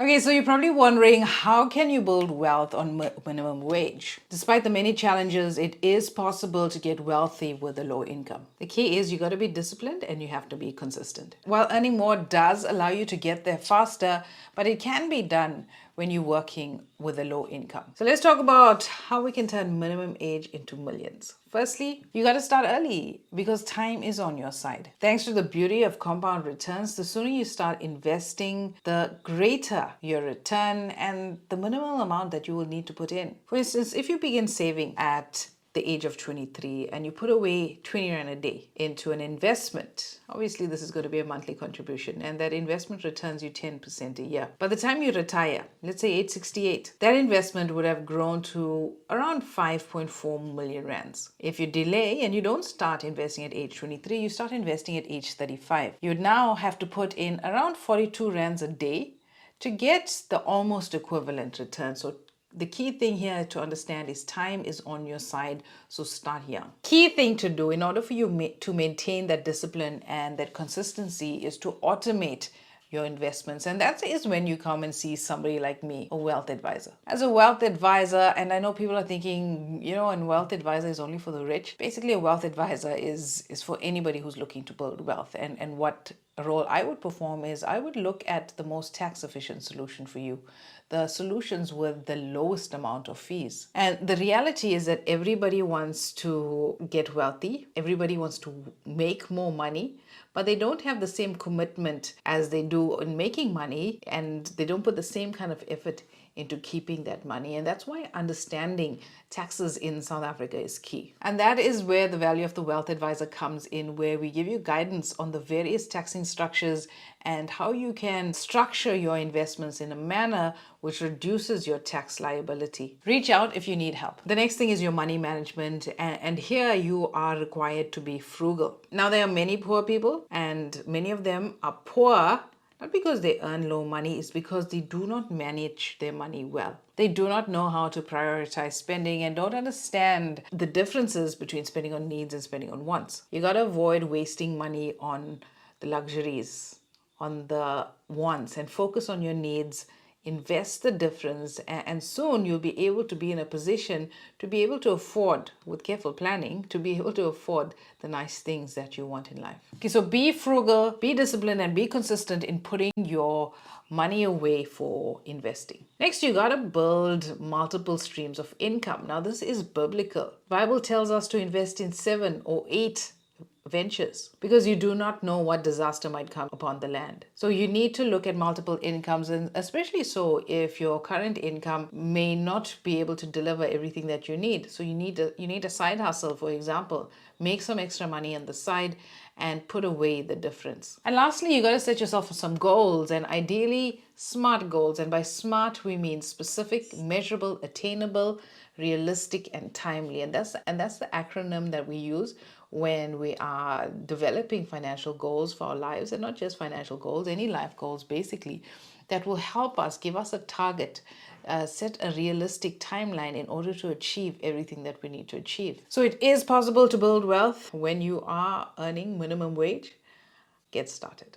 Okay, so you're probably wondering, how can you build wealth on minimum wage? Despite the many challenges, it is possible to get wealthy with a low income. The key is you got to be disciplined and you have to be consistent. While earning more does allow you to get there faster, but it can be done when you're working with a low income. So let's talk about how we can turn minimum age into millions. Firstly, you got to start early because time is on your side. Thanks to the beauty of compound returns, the sooner you start investing, the greater your return and the minimal amount that you will need to put in. For instance, if you begin saving at the age of 23 and you put away 20 rand a day into an investment, obviously this is going to be a monthly contribution and that investment returns you 10% a year. By the time you retire, let's say age 68, that investment would have grown to around 5.4 million rands. If you delay and you don't start investing at age 23, you start investing at age 35. You would now have to put in around 42 rands a day to get the almost equivalent return. So the key thing here to understand is time is on your side, so start young. Key thing to do in order for you to maintain that discipline and that consistency is to automate your investments, and that is when you come and see somebody like me, a wealth advisor. As a wealth advisor, and I know people are thinking, a wealth advisor is only for the rich. Basically, a wealth advisor is for anybody who's looking to build wealth, and what role I would perform is I would look at the most tax efficient solution for you, the solutions with the lowest amount of fees. And the reality is that everybody wants to get wealthy, everybody wants to make more money, but they don't have the same commitment as they do in making money, and they don't put the same kind of effort into keeping that money. And that's why understanding taxes in South Africa is key. And that is where the value of the wealth advisor comes in, where we give you guidance on the various taxing structures and how you can structure your investments in a manner which reduces your tax liability. Reach out if you need help. The next thing is your money management, and here you are required to be frugal. Now, there are many poor people, and many of them are poor not because they earn low money, it's because they do not manage their money well. They do not know how to prioritize spending and don't understand the differences between spending on needs and spending on wants. You got to avoid wasting money on the luxuries, on the wants, and focus on your needs. Invest the difference, and soon you'll be able to be in a position to be able to afford, with careful planning, to be able to afford the nice things that you want in life. Okay, so be frugal, be disciplined, and be consistent in putting your money away for investing. Next, you got to build multiple streams of income. Now, this is biblical. The Bible tells us to invest in 7 or 8 ventures because you do not know what disaster might come upon the land. So you need to look at multiple incomes, and especially so if your current income may not be able to deliver everything that you need. So you need a side hustle, for example. Make some extra money on the side and put away the difference. And lastly, you got to set yourself some goals, and ideally SMART goals. And by SMART we mean specific, measurable, attainable, realistic, and timely. And that's the acronym that we use when we are developing financial goals for our lives, and not just financial goals, any life goals basically, that will help us, give us a target, set a realistic timeline in order to achieve everything that we need to achieve. So it is possible to build wealth when you are earning minimum wage. Get started.